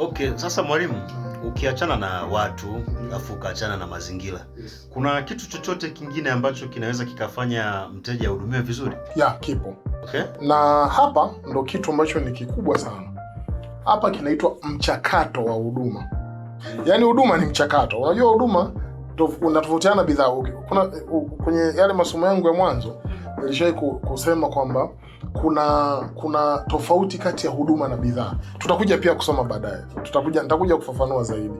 Okay, sasa mwalimu, ukiachana na watu alafu ukaachana na mazingira, kuna kitu chochote kingine ambacho kinaweza kikafanya mteja ahudumiwe vizuri? Kipo. Okay. Na hapa ndo kitu ambacho ni kikubwa sana. Hapa kinaitwa mchakato wa huduma. Yaani huduma ni mchakato. Unajua huduma unatofautiana bidhaa. Kuna kwenye yale masomo yangu ya mwanzo nilishawahi kusema kwamba kuna tofauti kati ya huduma na bidhaa. Tutakuja pia kusoma baadaye. Nitakuja kufafanua zaidi.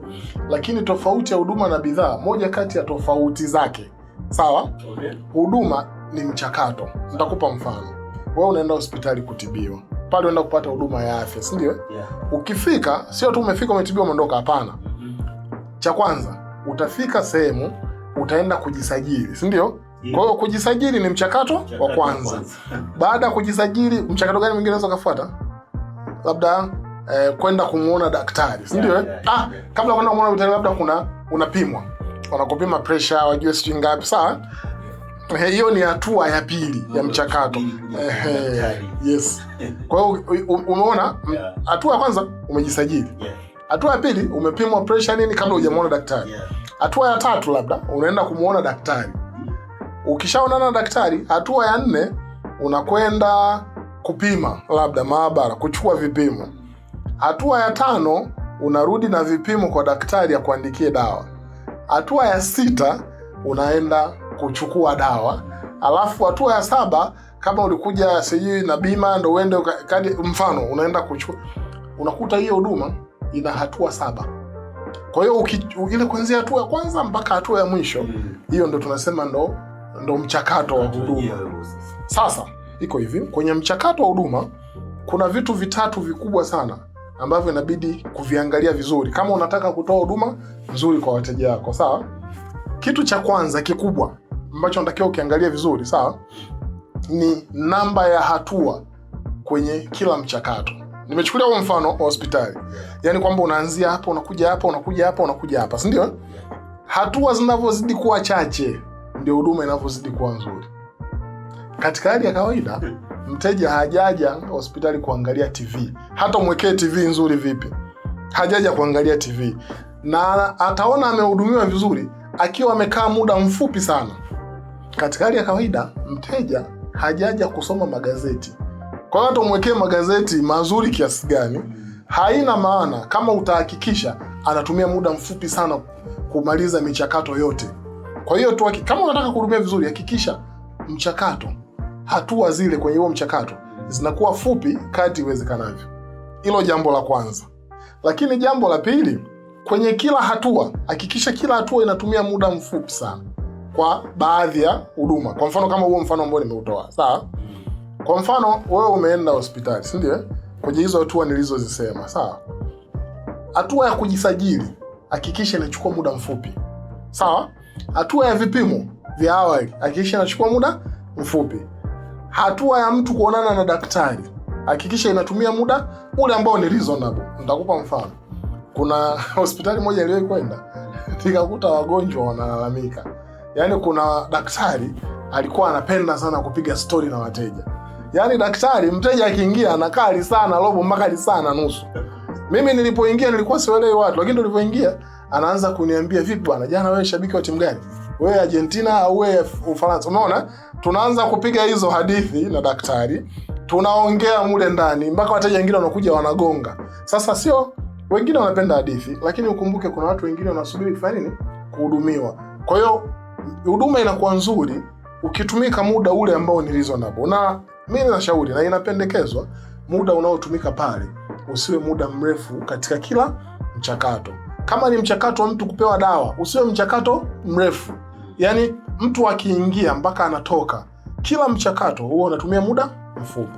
Lakini tofauti ya huduma na bidhaa, moja kati ya tofauti zake. Sawa? Okay. Huduma ni mchakato. Nitakupa mfano. Wewe unaenda hospitali kutibiwa. Pale unaenda kupata huduma ya afya, si ndio? Yeah. Ukifika, sio tu umefika umetibiwa umeondoka, hapana. Cha kwanza, utafika sehemu, utaenda kujisajili, si ndio? Yeah. Kwa hiyo kujisajili ni mchakato wa kwanza. Baada ya kujisajili, mchakato gani mwingine unaweza kufuata? Labda kwenda kumuona daktari, si ndio? Kabla kwenda kumuona daktari labda unapimwa. Wanakupima pressure, wajue sijui ngapi, sawa? Hiyo ni hatua ya pili ya mchakato. Yes. Kwa hiyo umeona hatua ya kwanza umejisajili. Hatua ya pili umepimwa pressure nini kabla hujamuona daktari. Hatua ya tatu labda unaenda kumuona daktari. Ukishaonana na daktari, hatua ya 4 unakwenda kupima labda maabara, kuchukua vipimo. Hatua ya 5 unarudi na vipimo kwa daktari akuandikie dawa. Hatua ya 6 unaenda kuchukua dawa. Alafu hatua ya 7 kama ulikuja sijui na bima ndo uende kadi, mfano unaenda kuchukua, unakuta hiyo huduma ina hatua 7. Kwa hiyo ile kuanzia hatua ya kwanza mpaka hatua ya mwisho, hiyo ndo tunasema ndo mchakato wa huduma. Sasa iko hivi, kwenye mchakato wa huduma kuna vitu vitatu vikubwa sana ambavyo inabidi kuviangalia vizuri kama unataka kutoa huduma nzuri kwa wateja wako, sawa? Kitu cha kwanza kikubwa ambacho unatakiwa ukiangalia vizuri, sawa, ni namba ya hatua kwenye kila mchakato. Nimechukulia kwa mfano wa hospitali. Yaani kwamba unaanzia hapa, unakuja hapa, unakuja hapa, unakuja hapa, si ndio? Hatua zinavyozidi kuwa chache ndio huduma inavyozidi kuwa nzuri. Katika hali ya kawaida, mteja hajaja hospitali kuangalia TV. Hata umwekee TV nzuri vipi, hajaja kuangalia TV. Na ataona amehudumiwa vizuri akiwa amekaa muda mfupi sana. Katika hali ya kawaida, mteja hajaja kusoma magazeti. Kwa hiyo hata umwekee magazeti mazuri kiasi gani, haina maana kama utahakikisha anatumia muda mfupi sana kumaliza michakato yote. Kwa hiyo tu kama unataka kuhudumia vizuri, hakikisha mchakato, hatua zile kwenye huo mchakato zinakuwa fupi kadri iwezekanavyo. Hilo jambo la kwanza. Lakini jambo la pili, kwenye kila hatua, hakikisha kila hatua inatumia muda mfupi sana kwa baadhi ya huduma. Kwa mfano kama huo mfano ambao nimeutoa, sawa? Kwa mfano wewe umeenda hospitali, si ndio? Kwenye hizo hatua nilizozisema, sawa? Hatua ya kujisajili, hakikisha inachukua muda mfupi. Sawa? Hatua ya vipimo vya awali, hakikisha inachukua muda mfupi. Hatua ya mtu kuonana na daktari, hakikisha inatumia muda ule ambao ni reasonable. Nitakupa mfano. Kuna hospitali moja niliwahi kwenda, nikakuta wagonjwa wanalalamika. Yaani kuna daktari alikuwa anapenda sana kupiga story na wateja. Yaani daktari, mteja akiingia anakaa lisana robo mpaka lisana nusu. Mimi nilipoingia nilikuwa sielewi watu, lakini nilipoingia anaanza kuniambia, vipi bwana, jana wewe shabiki wa timu gani? Wewe Argentina au wewe Ufaransa? Unaona? Tunaanza kupiga hizo hadithi na daktari. Tunaongea mule ndani mpaka wateja wengine wanakuja wanagonga. Sasa sio wengine wanapenda hadithi, lakini ukumbuke kuna watu wengine wanasubiri kufanya nini? Kuhudumiwa. Kwa hiyo huduma inakuwa nzuri ukitumika muda ule ambao ni reasonable. Na mimi nashauri na inapendekezwa muda unaotumika pale usiwe muda mrefu katika kila mchakato. Kama ni mchakato wa mtu kupewa dawa, usiwe mchakato mrefu. Yaani mtu akiingia mpaka anatoka, kila mchakato huo unatumia muda mfupi.